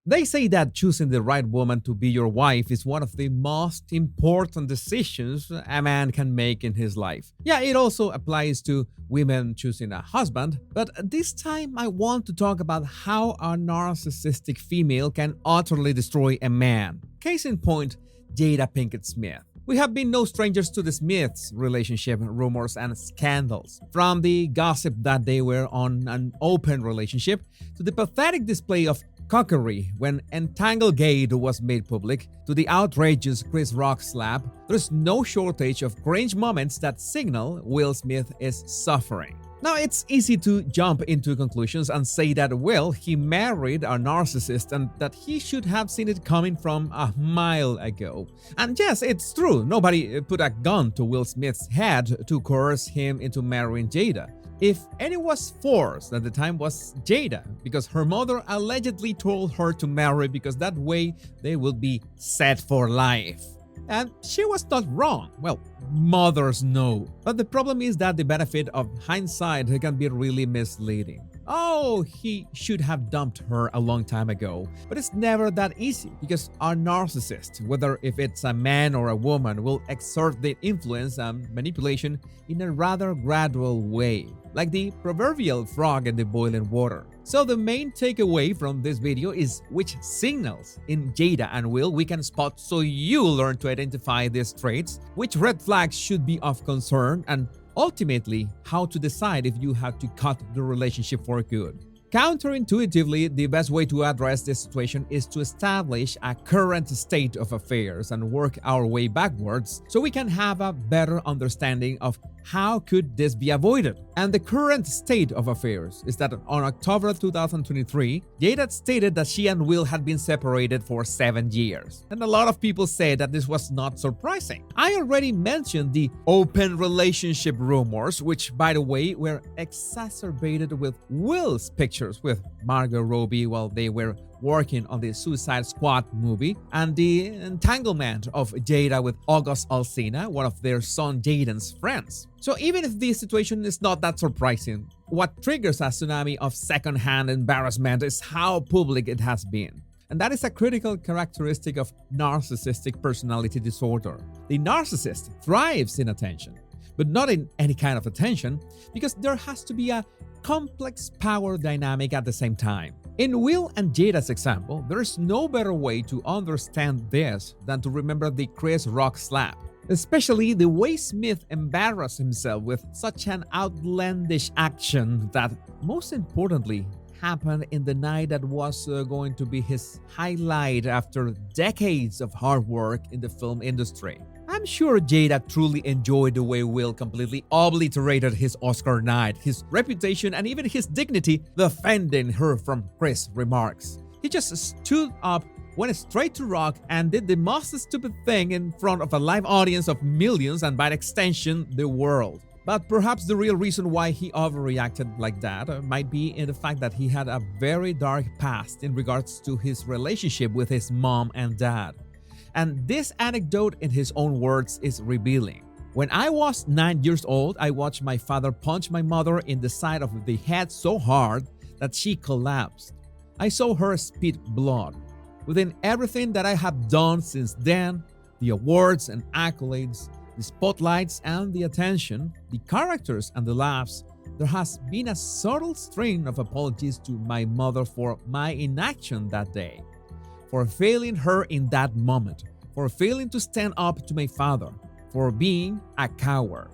They say that choosing the right woman to be your wife is one of the most important decisions a man can make in his life. Yeah, it also applies to women choosing a husband, but this time I want to talk about how a narcissistic female can utterly destroy a man. Case in point, Jada Pinkett Smith. We have been no strangers to the Smiths' relationship rumors and scandals. From the gossip that they were on an open relationship to the pathetic display of cockery when Entanglegate was made public to the outrageous Chris Rock slap, there's no shortage of cringe moments that signal Will Smith is suffering. Now, it's easy to jump into conclusions and say that, well, he married a narcissist and that he should have seen it coming from a mile ago. And yes, it's true, nobody put a gun to Will Smith's head to coerce him into marrying Jada. If any was forced at the time was Jada, because her mother allegedly told her to marry because that way they would be set for life. And she was not wrong. Well, mothers know. But the problem is that the benefit of hindsight can be really misleading. Oh, he should have dumped her a long time ago. But it's never that easy because a narcissist, whether if it's a man or a woman, will exert their influence and manipulation in a rather gradual way, like the proverbial frog in the boiling water. So the main takeaway from this video is which signals in Jada and Will we can spot so you learn to identify these traits, which red flags should be of concern, and ultimately how to decide if you have to cut the relationship for good. Counterintuitively, the best way to address this situation is to establish a current state of affairs and work our way backwards so we can have a better understanding of how could this be avoided. And the current state of affairs is that on October 2023, Jada stated that she and Will had been separated for 7 years. And a lot of people say that this was not surprising. I already mentioned the open relationship rumors, which by the way were exacerbated with Will's pictures with Margot Robbie while they were working on the Suicide Squad movie, and the entanglement of Jada with August Alsina, one of their son Jaden's friends. So even if this situation is not that surprising, what triggers a tsunami of second-hand embarrassment is how public it has been. And that is a critical characteristic of narcissistic personality disorder. The narcissist thrives in attention, but not in any kind of attention, because there has to be a complex power dynamic at the same time. In Will and Jada's example, there is no better way to understand this than to remember the Chris Rock slap, especially the way Smith embarrassed himself with such an outlandish action that, most importantly, happened in the night that was going to be his highlight after decades of hard work in the film industry. I'm sure Jada truly enjoyed the way Will completely obliterated his Oscar night, his reputation, and even his dignity, defending her from Chris' remarks. He just stood up, went straight to Rock, and did the most stupid thing in front of a live audience of millions and by extension, the world. But perhaps the real reason why he overreacted like that might be in the fact that he had a very dark past in regards to his relationship with his mom and dad. And this anecdote, in his own words, is revealing. When I was 9 years old, I watched my father punch my mother in the side of the head so hard that she collapsed. I saw her spit blood. Within everything that I have done since then, the awards and accolades, the spotlights and the attention, the characters and the laughs, there has been a subtle string of apologies to my mother for my inaction that day, for failing her in that moment, for failing to stand up to my father, for being a coward.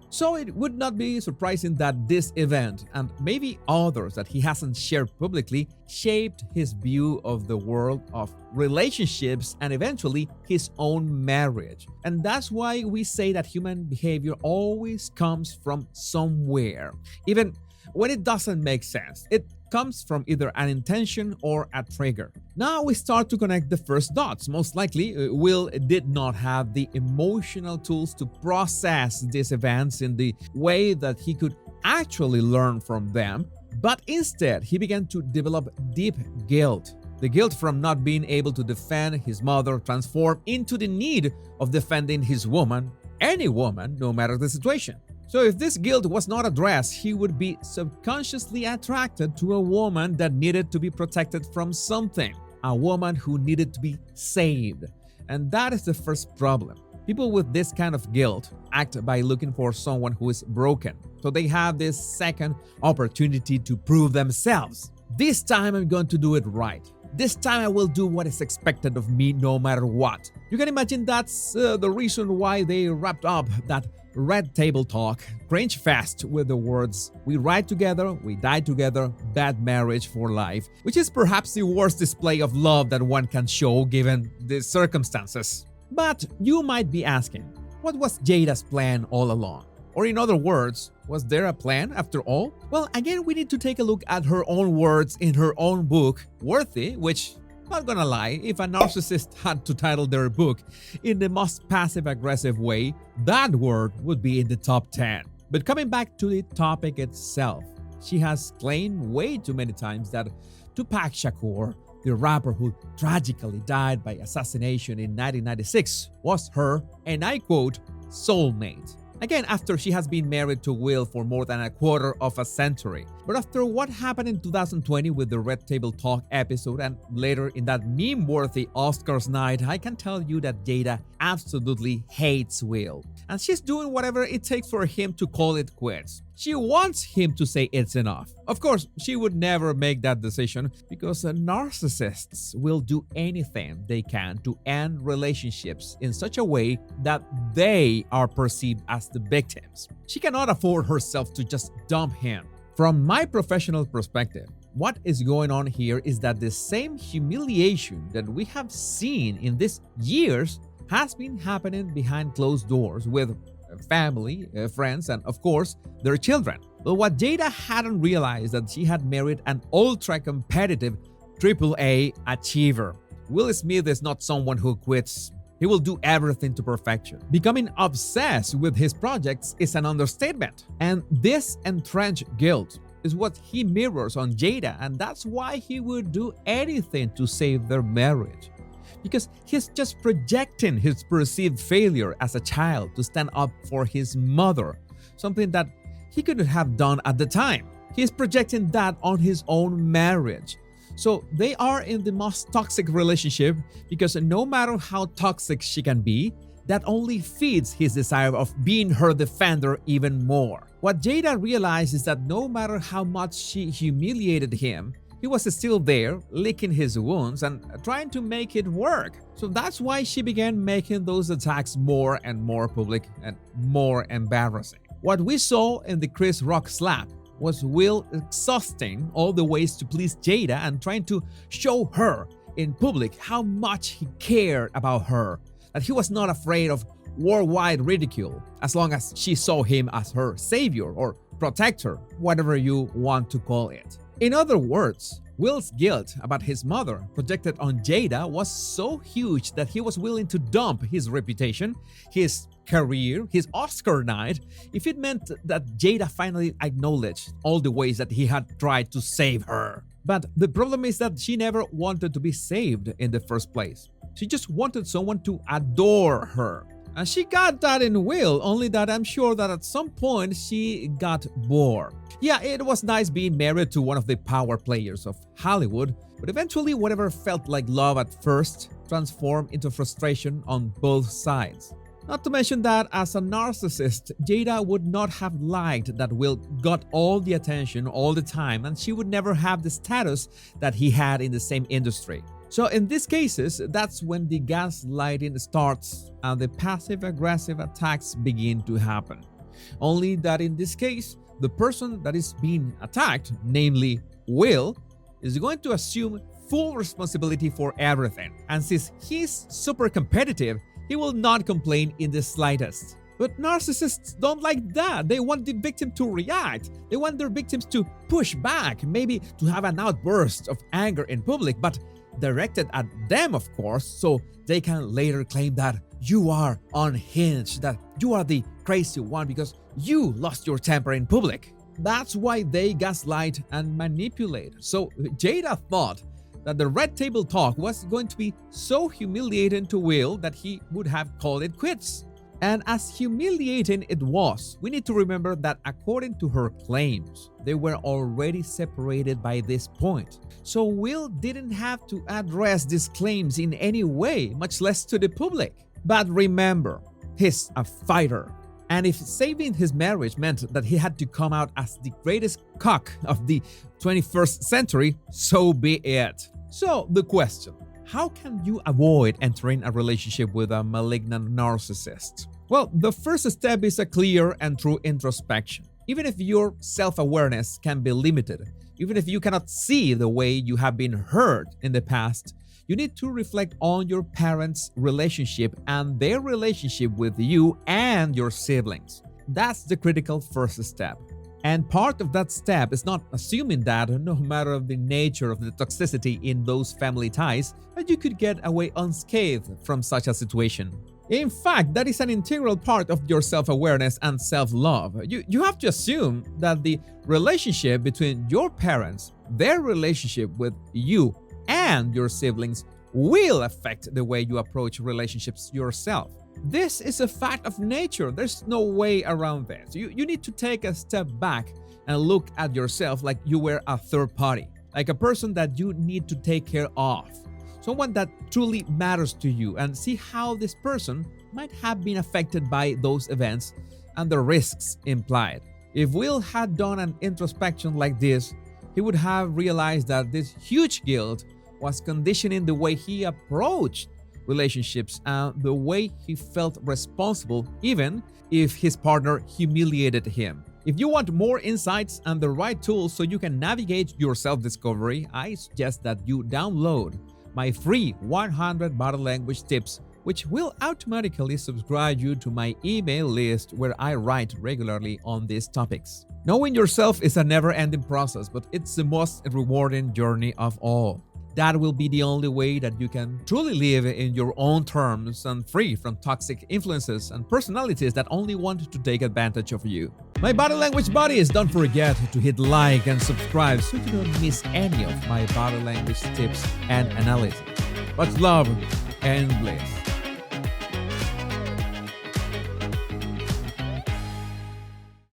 So it would not be surprising that this event, and maybe others that he hasn't shared publicly, shaped his view of the world of relationships and eventually his own marriage. And that's why we say that human behavior always comes from somewhere, even when it doesn't make sense. It comes from either an intention or a trigger. Now we start to connect the first dots. Most likely, Will did not have the emotional tools to process these events in the way that he could actually learn from them, but instead he began to develop deep guilt. The guilt from not being able to defend his mother transformed into the need of defending his woman, any woman, no matter the situation. So if this guilt was not addressed, he would be subconsciously attracted to a woman that needed to be protected from something. a woman who needed to be saved. And that is the first problem. People with this kind of guilt act by looking for someone who is broken. So they have this second opportunity to prove themselves. This time I'm going to do it right. This time I will do what is expected of me no matter what. You can imagine that's the reason why they wrapped up that Red Table Talk cringe fest with the words, "We ride together, we die together, bad marriage for life," which is perhaps the worst display of love that one can show given the circumstances. But you might be asking, what was Jada's plan all along? Or in other words, was there a plan after all? Well, again, we need to take a look at her own words in her own book, Worthy, which, not gonna lie, if a narcissist had to title their book in the most passive-aggressive way, that word would be in the top 10. But coming back to the topic itself, she has claimed way too many times that Tupac Shakur, the rapper who tragically died by assassination in 1996, was her, and I quote, soulmate. Again, after she has been married to Will for more than a quarter of a century. But after what happened in 2020 with the Red Table Talk episode and later in that meme-worthy Oscars night, I can tell you that Jada absolutely hates Will. And she's doing whatever it takes for him to call it quits. She wants him to say it's enough. Of course, she would never make that decision because narcissists will do anything they can to end relationships in such a way that they are perceived as the victims. She cannot afford herself to just dump him. From my professional perspective, what is going on here is that the same humiliation that we have seen in these years has been happening behind closed doors with family, friends, and of course, their children. But what Jada hadn't realized that she had married an ultra-competitive AAA achiever. Will Smith is not someone who quits. He will do everything to perfection. Becoming obsessed with his projects is an understatement. And this entrenched guilt is what he mirrors on Jada, and that's why he would do anything to save their marriage. Because he's just projecting his perceived failure as a child to stand up for his mother, something that he couldn't have done at the time. He's projecting that on his own marriage. So they are in the most toxic relationship because no matter how toxic she can be, that only feeds his desire of being her defender even more. What Jada realized is that no matter how much she humiliated him, he was still there, licking his wounds and trying to make it work. So that's why she began making those attacks more and more public and more embarrassing. What we saw in the Chris Rock slap was Will exhausting all the ways to please Jada and trying to show her in public how much he cared about her, that he was not afraid of worldwide ridicule as long as she saw him as her savior or protector, whatever you want to call it. In other words, Will's guilt about his mother projected on Jada was so huge that he was willing to dump his reputation, his career, his Oscar night, if it meant that Jada finally acknowledged all the ways that he had tried to save her. But the problem is that she never wanted to be saved in the first place. She just wanted someone to adore her. And she got that in Will, only that I'm sure that at some point she got bored. Yeah, it was nice being married to one of the power players of Hollywood, but eventually whatever felt like love at first transformed into frustration on both sides. Not to mention that as a narcissist, Jada would not have liked that Will got all the attention all the time, and she would never have the status that he had in the same industry. So in these cases, that's when the gaslighting starts and the passive-aggressive attacks begin to happen. Only that in this case, the person that is being attacked, namely Will, is going to assume full responsibility for everything. And since he's super competitive, he will not complain in the slightest. But narcissists don't like that. They want the victim to react. They want their victims to push back, maybe to have an outburst of anger in public, but directed at them, of course, so they can later claim that you are unhinged, that you are the crazy one because you lost your temper in public. That's why they gaslight and manipulate. So Jada thought that the Red Table Talk was going to be so humiliating to Will that he would have called it quits. And as humiliating it was, we need to remember that according to her claims, they were already separated by this point. So Will didn't have to address these claims in any way, much less to the public. But remember, he's a fighter. And if saving his marriage meant that he had to come out as the greatest cock of the 21st century, so be it. So the question, how can you avoid entering a relationship with a malignant narcissist? Well, the first step is a clear and true introspection. Even if your self-awareness can be limited, even if you cannot see the way you have been hurt in the past, you need to reflect on your parents' relationship and their relationship with you and your siblings. That's the critical first step. And part of that step is not assuming that no matter the nature of the toxicity in those family ties, that you could get away unscathed from such a situation. In fact, that is an integral part of your self-awareness and self-love. You have to assume that the relationship between your parents, their relationship with you, and your siblings will affect the way you approach relationships yourself. This is a fact of nature. There's no way around this. You need to take a step back and look at yourself like you were a third party, like a person that you need to take care of, someone that truly matters to you, and see how this person might have been affected by those events and the risks implied. If Will had done an introspection like this, he would have realized that this huge guilt was conditioning the way he approached relationships and the way he felt responsible, even if his partner humiliated him. If you want more insights and the right tools so you can navigate your self-discovery, I suggest that you download my free 100 body language tips, which will automatically subscribe you to my email list where I write regularly on these topics. Knowing yourself is a never-ending process, but it's the most rewarding journey of all. That will be the only way that you can truly live in your own terms and free from toxic influences and personalities that only want to take advantage of you. My body language buddies, don't forget to hit like and subscribe so you don't miss any of my body language tips and analysis. Much love and bliss.